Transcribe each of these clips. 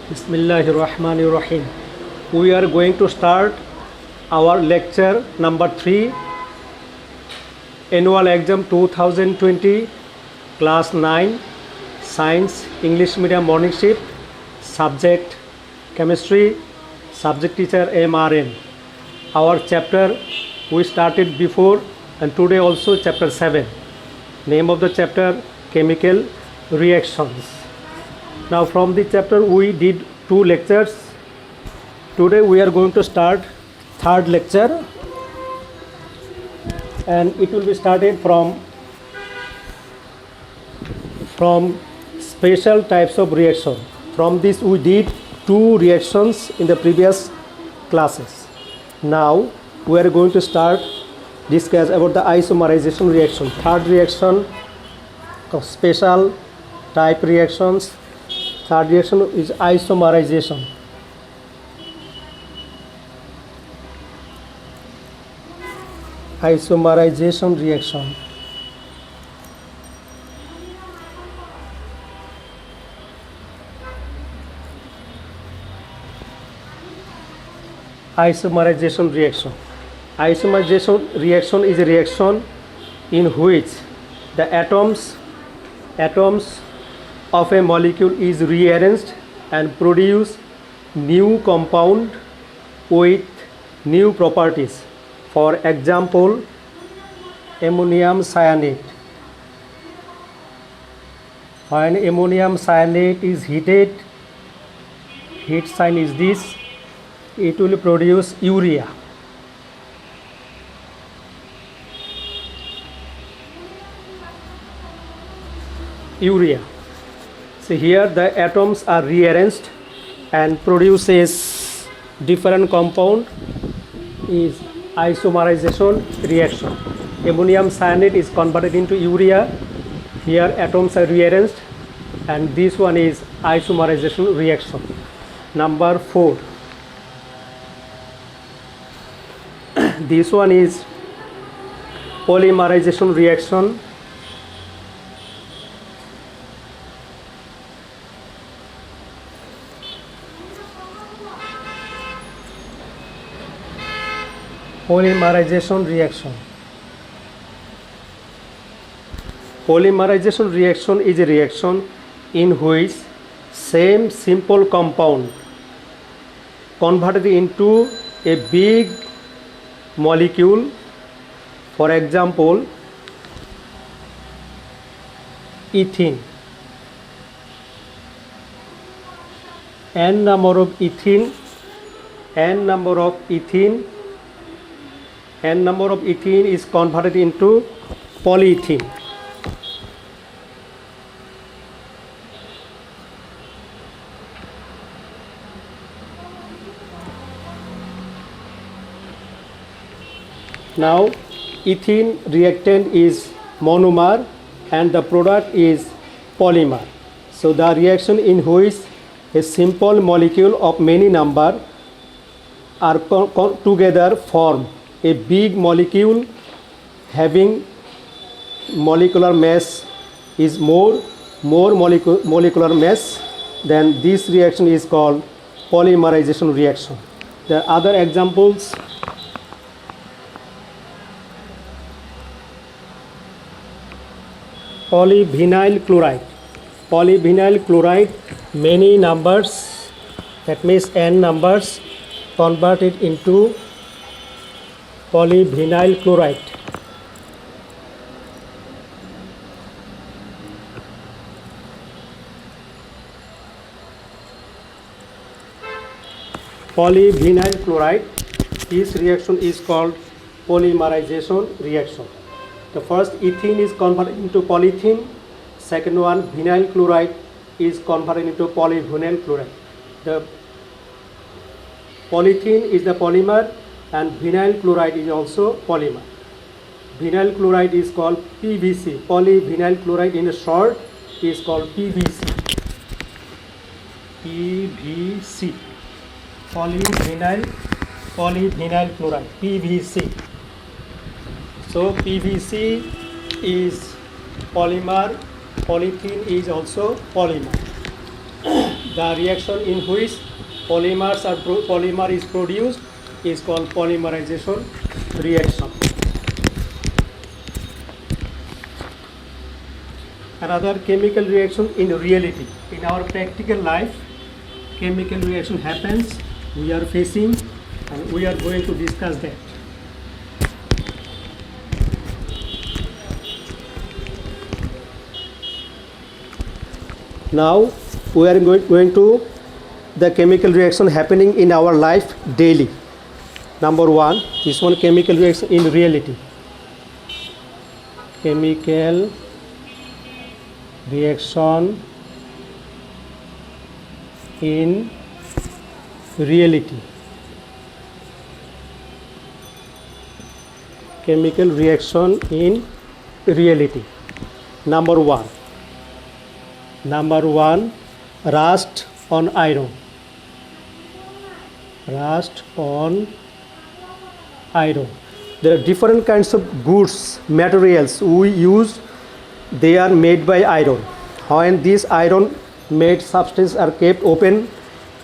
Bismillahirrahmanirrahim. We are going to start our lecture number 3, Annual Exam 2020, Class 9, Science, English Medium Morning Shift, Subject Chemistry, Subject Teacher MRN. Our chapter we started before and today also chapter 7. Name of the chapter Chemical Reactions. Now from the chapter we did 2 lectures. Today we are going to start 3rd lecture and it will be started from special types of reaction. From this we did 2 reactions in the previous classes. Now we are going to discuss about the isomerization reaction. 3rd reaction of special type reactions. 3rd reaction is isomerization. Isomerization reaction. Isomerization reaction. Isomerization reaction is a reaction in which the atoms of a molecule is rearranged and produce new compound with new properties. For example, ammonium cyanide. When ammonium cyanide is heated, heat sign is this, it will produce urea. So here the atoms are rearranged and produces different compound is isomerization reaction. Ammonium cyanide is converted into urea. Here atoms are rearranged and this one is isomerization reaction. Number 4. This one is polymerization reaction. Polymerization reaction. Polymerization reaction is a reaction in which same simple compound converted into a big molecule. For example, ethene. N number of ethene is converted into polyethene. Now ethene reactant is monomer and the product is polymer. So the reaction in which a simple molecule of many number are together form a big molecule having molecular mass is more molecular mass, then this reaction is called polymerization reaction. There are other examples. Polyvinyl chloride, many numbers, that means n numbers, converted into polyvinyl chloride. Polyvinyl chloride, this reaction is called polymerization reaction. The first ethene is converted into polyethene, second one vinyl chloride is converted into polyvinyl chloride. The polyethene is the polymer and vinyl chloride is also polymer. Vinyl chloride is called PVC. Polyvinyl chloride in short is called PVC. Polyvinyl chloride, PVC. So PVC is polymer, polyethene is also polymer. The reaction in which polymer is produced is called polymerization reaction. Another chemical reaction in reality. In our practical life, chemical reaction happens, we are facing, and we are going to discuss that. Now we are going to the chemical reaction happening in our life daily. Number one, this one chemical reaction in reality. Chemical reaction in reality. Chemical reaction in reality. Number one, rust on iron. Rust on iron. There are different kinds of goods, materials we use. They are made by iron. When these iron made substances are kept open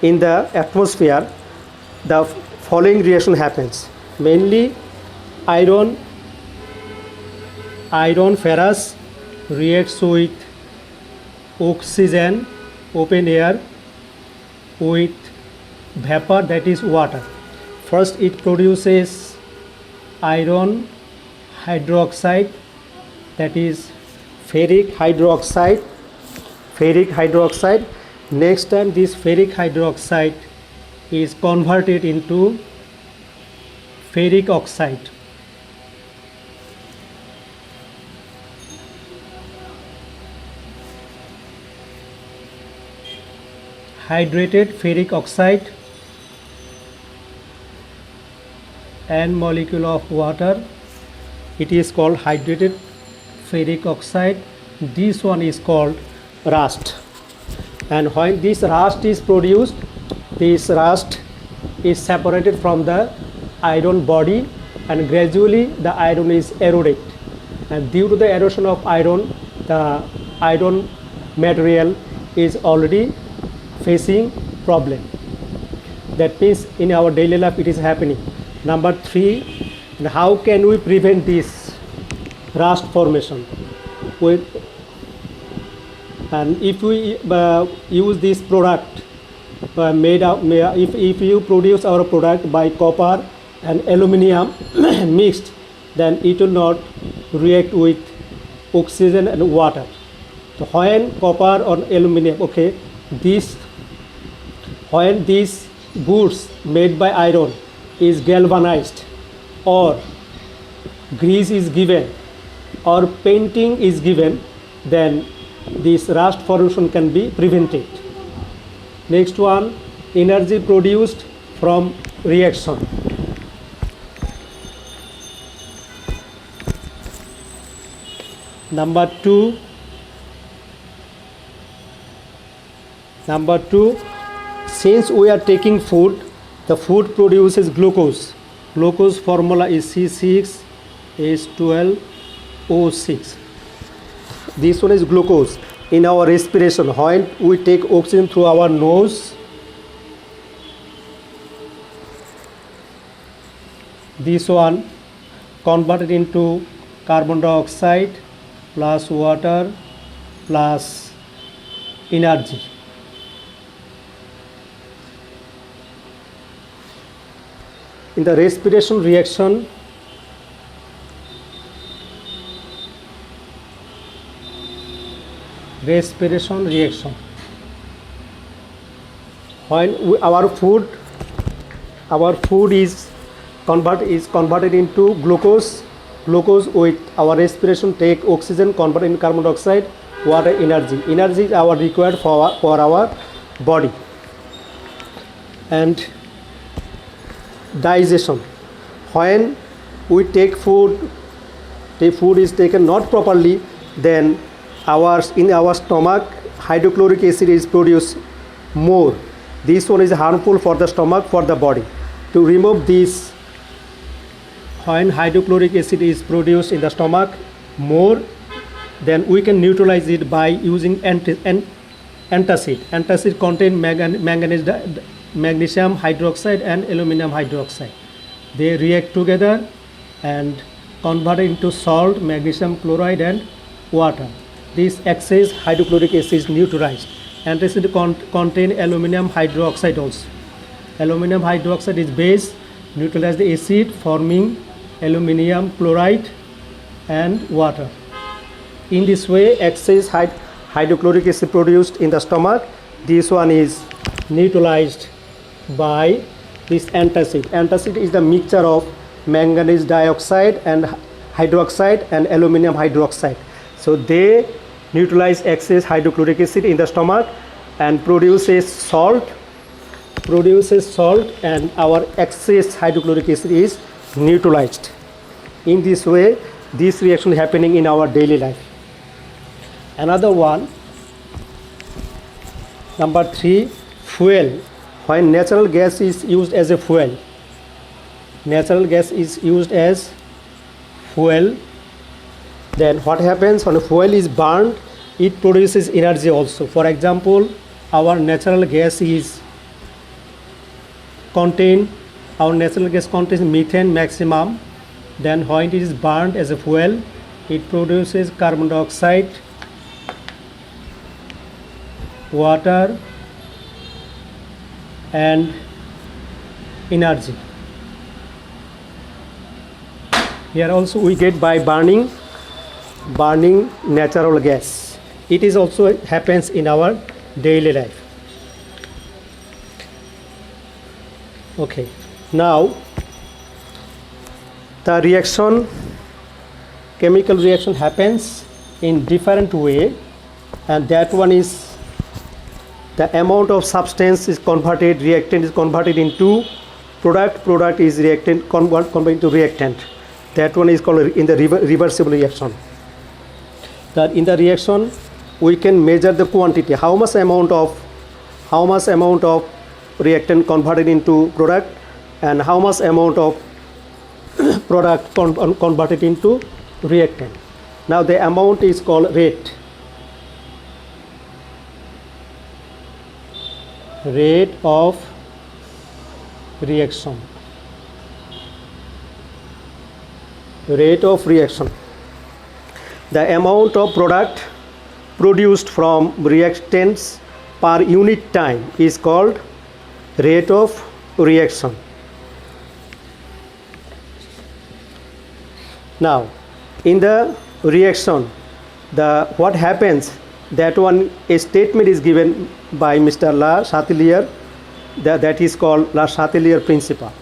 in the atmosphere, the following reaction happens. Mainly iron ferrous reacts with oxygen, open air, with vapor, that is water. First it produces iron hydroxide, that is ferric hydroxide. Next time this ferric hydroxide is converted into ferric oxide. Hydrated ferric oxide and molecule of water, it is called hydrated ferric oxide. This one is called rust. And when this rust is produced, this rust is separated from the iron body, and gradually the iron is eroded, and due to the erosion of iron, the iron material is already facing problem. That means in our daily life it is happening. Number three, and how can we prevent this rust formation? And if we use this product if you produce our product by copper and aluminum mixed, then it will not react with oxygen and water. So when copper or aluminum, when these goods made by iron is galvanized, or grease is given, or painting is given, then this rust formation can be prevented. Next one, energy produced from reaction. Number two, since we are taking food, the food produces glucose. Glucose formula is C6H12O6. This one is glucose. In our respiration, when we take oxygen through our nose, this one converted into carbon dioxide plus water plus energy. In the respiration reaction, when our food is converted into glucose with our respiration take oxygen, convert in carbon dioxide, water, energy is our required for our body. And digestion, when we take food, the food is taken not properly, then in our stomach hydrochloric acid is produced more. This one is harmful for the stomach, for the body. To remove this, when hydrochloric acid is produced in the stomach more, then we can neutralize it by using antacid. Antacid contain magnesium hydroxide and aluminum hydroxide. They react together and convert into salt, magnesium chloride and water. This excess hydrochloric acid is neutralized. Antacid contain aluminum hydroxide also. Aluminum hydroxide is base, neutralize the acid forming aluminum chloride and water. In this way, excess hydrochloric acid produced in the stomach. This one is neutralized by this antacid. Antacid is the mixture of manganese dioxide and hydroxide and aluminum hydroxide. So they neutralize excess hydrochloric acid in the stomach and produces salt, and our excess hydrochloric acid is neutralized. In this way, this reaction is happening in our daily life. Another one, number 3, fuel. When natural gas is used as a fuel, then what happens when fuel is burned? It produces energy also. For example, our natural gas contains methane maximum. Then when it is burned as a fuel, it produces carbon dioxide, water and energy. Here also we get by burning natural gas. It is also happens in our daily life. Okay, now the chemical reaction happens in different way, and that one is the amount of substance is converted, reactant is converted into product is converted into reactant. That one is called in the reversible reaction. That in the reaction we can measure the quantity, how much amount of reactant converted into product and how much amount of product converted into reactant. Now the amount is called rate of reaction. The amount of product produced from reactants per unit time is called rate of reaction. Now in the reaction, what happens, that one a statement is given by Mr. La Chatelier, that is called La Chatelier principle.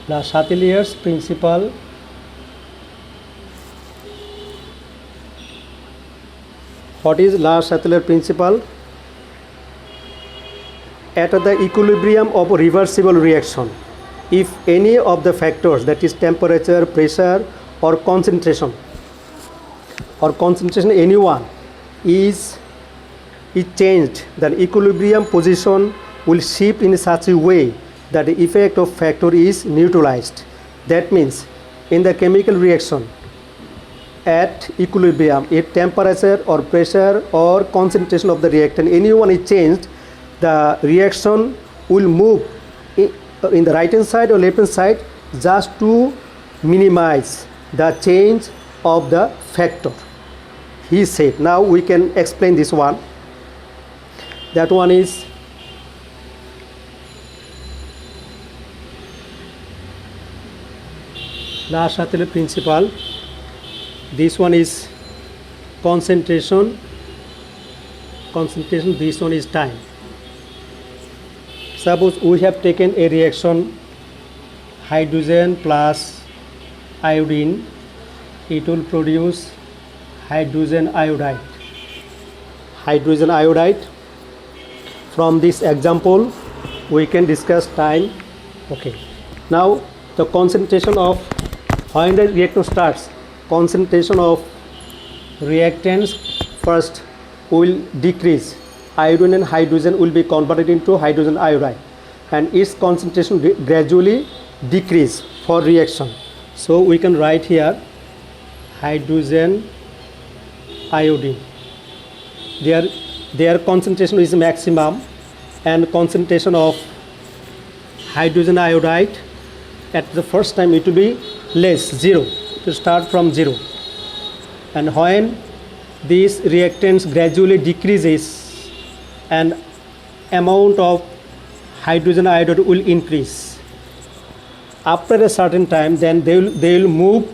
La Chatelier's principle What is La Chatelier principle? At the equilibrium of reversible reaction, if any of the factors, that is temperature, pressure or concentration anyone is changed, then equilibrium position will shift in such a way that the effect of factor is neutralized. That means in the chemical reaction at equilibrium, if temperature or pressure or concentration of the reactant anyone is changed, the reaction will move in the right hand side or left hand side just to minimize the change of the factor, he said. Now we can explain this one. That one is La Chatelier principle. This one is concentration, this one is time. Suppose we have taken a reaction hydrogen plus iodine, it will produce hydrogen iodide. From this example we can discuss time. Okay, now the concentration of, when the reaction starts, concentration of reactants first will decrease. iodine and hydrogen will be converted into hydrogen iodide, and its concentration gradually decrease for reaction. So we can write here hydrogen iodine. Their concentration is maximum, and concentration of hydrogen iodide at the first time it will be less, 0. It will start from 0. And when these reactants gradually decreases, and amount of hydrogen iodide will increase. After a certain time, then they will move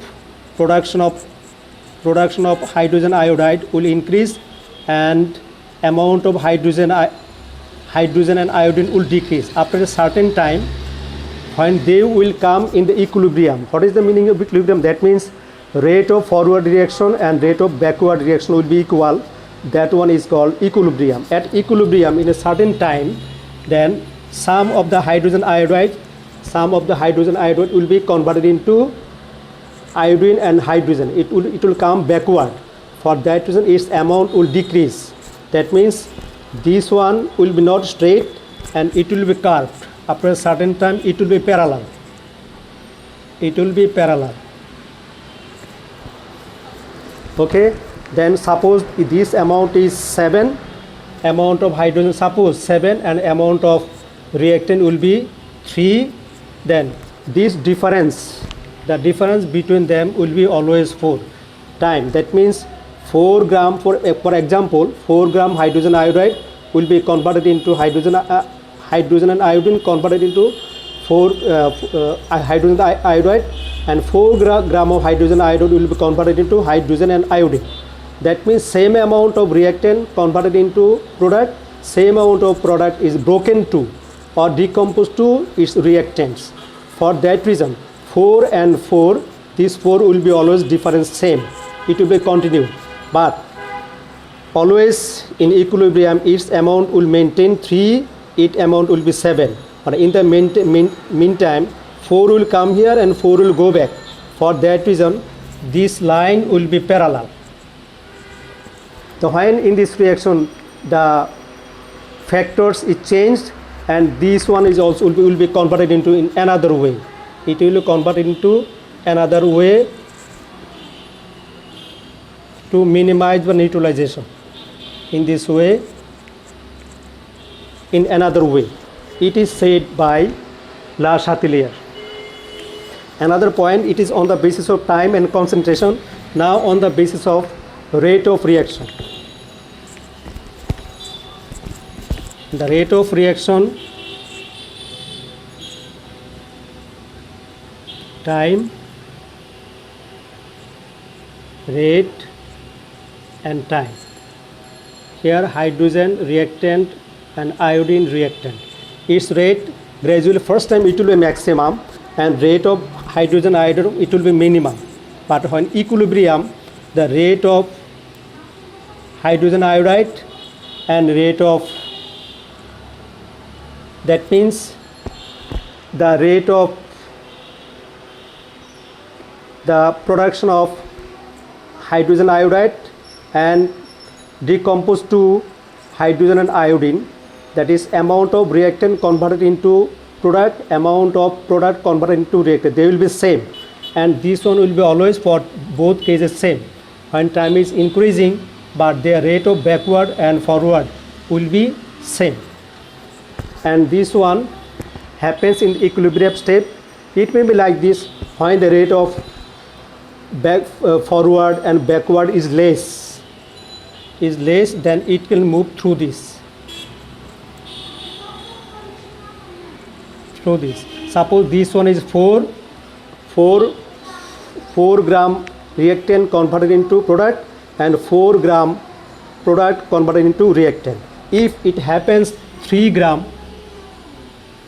production of hydrogen iodide will increase, and amount of hydrogen and iodine will decrease. After a certain time, when they will come in the equilibrium. What is the meaning of equilibrium? That means rate of forward reaction and rate of backward reaction will be equal. That one is called equilibrium. At equilibrium, in a certain time, then some of the hydrogen iodide will be converted into iodine and hydrogen. It will come backward. For that reason, its amount will decrease. That means this one will be not straight and it will be curved. After a certain time, it will be parallel. Okay, then suppose this amount is 7, amount of hydrogen, suppose 7, and amount of reactant will be 3, then this difference, the difference between them will be always 4 time. That means 4 gram, for example, 4 gram hydrogen iodide will be converted into hydrogen and iodine converted into 4 hydrogen iodide, and 4 gram of hydrogen iodide will be converted into hydrogen and iodine. That means same amount of reactant converted into product, same amount of product is broken to or decomposed to its reactants. For that reason, 4 and 4, these 4 will be always difference same. It will be continued, but always in equilibrium its amount will maintain 3, its amount will be 7. But in the meantime, 4 will come here and 4 will go back. For that reason, this line will be parallel. So when in this reaction the factors is changed, and this one is also will be converted into in another way. It will be converted into another way to minimize the neutralization. In this way, in another way. It is said by Le Chatelier. Another point, it is on the basis of time and concentration. Now on the basis of rate of reaction. The rate of reaction, time, rate and time. Here hydrogen reactant and iodine reactant. Its rate gradually, first time it will be maximum, and rate of hydrogen iodide it will be minimum. But when equilibrium, the rate of hydrogen iodide and rate of, that means the rate of the production of hydrogen iodide and decomposed to hydrogen and iodine, that is amount of reactant converted into product, amount of product converted into reactant, they will be same, and this one will be always for both cases same. When time is increasing, but their rate of backward and forward will be same, and this one happens in the equilibrium state. It may be like this: when the rate of forward and backward is less, then it will move through this. Suppose this one is 4 gram reactant converted into product and 4 gram product converted into reactant. If it happens 3 gram,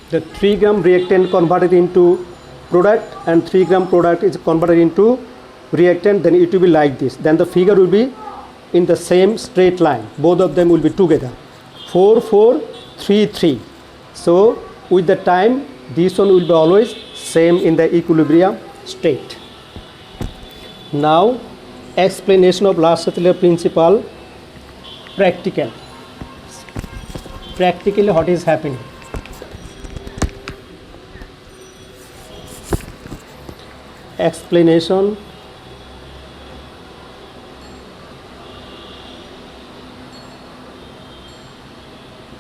the 3 gram reactant converted into product and 3 gram product is converted into reactant, then it will be like this. Then the figure will be in the same straight line. Both of them will be together. 4, 4, 3, 3. So with the time, this one will be always same in the equilibrium state. Now, explanation of Le Chatelier principle, practical. practically what is happening. Explanation.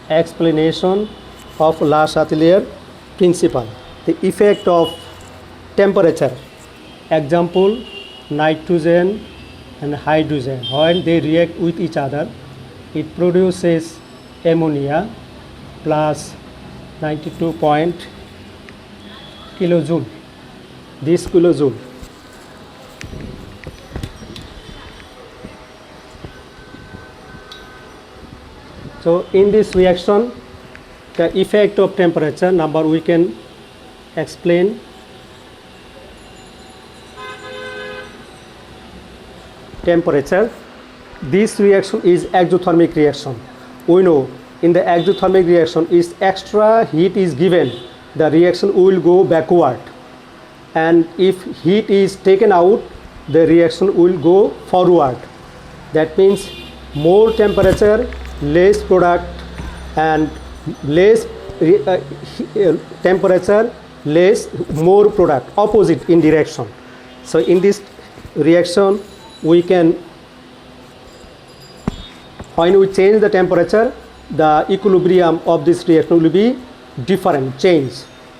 Explanation of Le Chatelier principle. The effect of temperature. Example, nitrogen and hydrogen. When they react with each other, it produces ammonia plus 92 kilojoule. This kilojoule. So in this reaction, the effect of temperature number we can explain. Temperature. This reaction is exothermic reaction. We know in the exothermic reaction, if extra heat is given, the reaction will go backward, and if heat is taken out, the reaction will go forward. That means more temperature, less product, and less temperature, less, more product, opposite in direction. So in this reaction, we can, when we change the temperature, the equilibrium of this reaction will be different, change.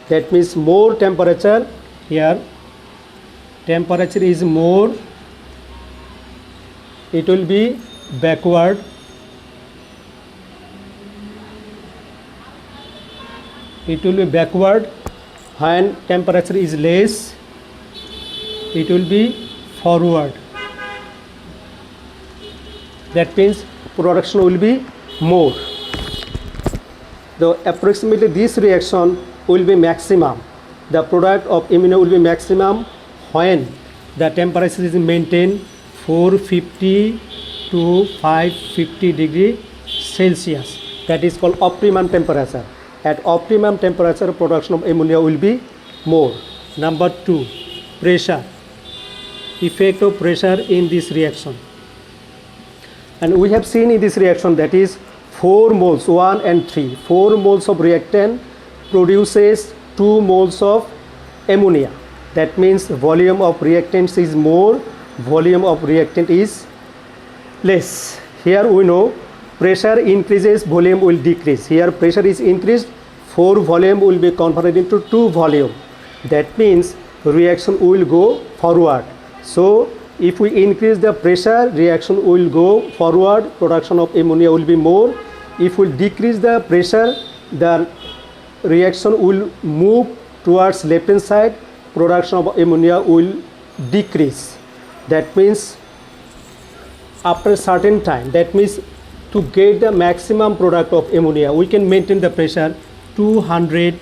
That means more temperature, here temperature is more, it will be backward, it will be backward. When temperature is less, it will be forward. That means production will be more. Though approximately this reaction will be maximum. The product of ammonia will be maximum when the temperature is maintained 450 to 550 degree Celsius. That is called optimum temperature. At optimum temperature, production of ammonia will be more. Number 2, pressure. Effect of pressure in this reaction. And we have seen in this reaction, that is 4 moles, 1 and 3. 4 moles of reactant produces 2 moles of ammonia. That means volume of reactants is more, volume of reactant is less. Here we know pressure increases, volume will decrease. Here pressure is increased, 4 volume will be converted into 2 volume. That means reaction will go forward. So if we increase the pressure, reaction will go forward, production of ammonia will be more. If we decrease the pressure, the reaction will move towards left hand side, production of ammonia will decrease. That means after a certain time, that means to get the maximum product of ammonia, we can maintain the pressure 200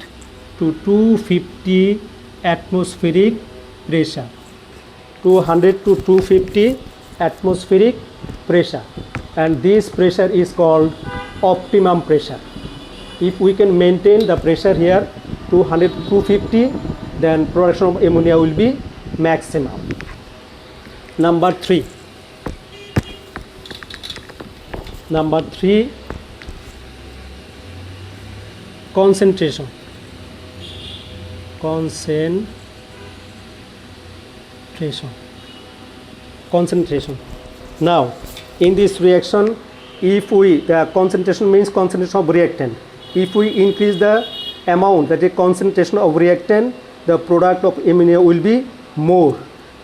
to 250 atmospheric pressure. 200 to 250 atmospheric pressure, and this pressure is called optimum pressure. If we can maintain the pressure here 200 to 250, then production of ammonia will be maximum. Number 3. Number 3, concentration. Concentration. Now in this reaction, if we, the concentration means concentration of reactant, if we increase the amount, that is concentration of reactant, the product of ammonia will be more.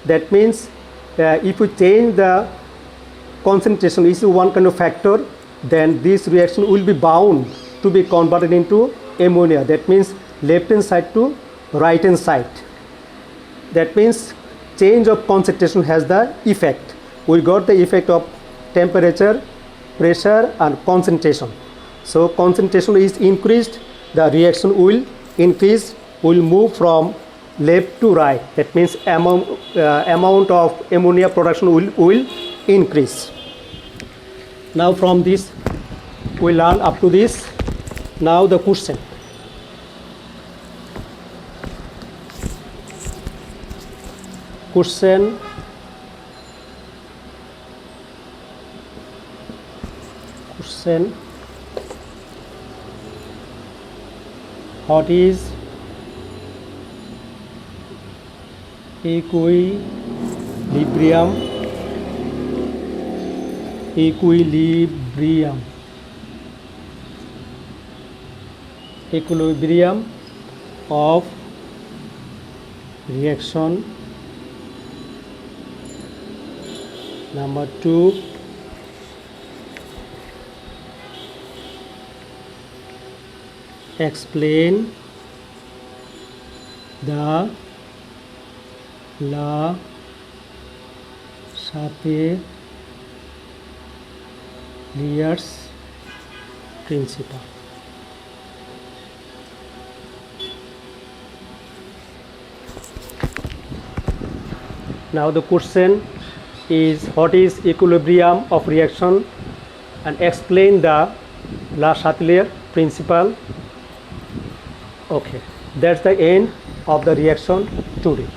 That means if we change the concentration is one kind of factor, then this reaction will be bound to be converted into ammonia. That means left hand side to right hand side. That means change of concentration has the effect. We got the effect of temperature, pressure and concentration. So concentration is increased, the reaction will increase, will move from left to right. That means amount of ammonia production will increase. Now from this we learn up to this. Now the question. Question. what is equilibrium of reaction. Number 2, explain the Le-Chatelier's principle. Now the question is, what is equilibrium of reaction, and explain the Le-Chatelier principle. Okay, that's the end of the reaction today.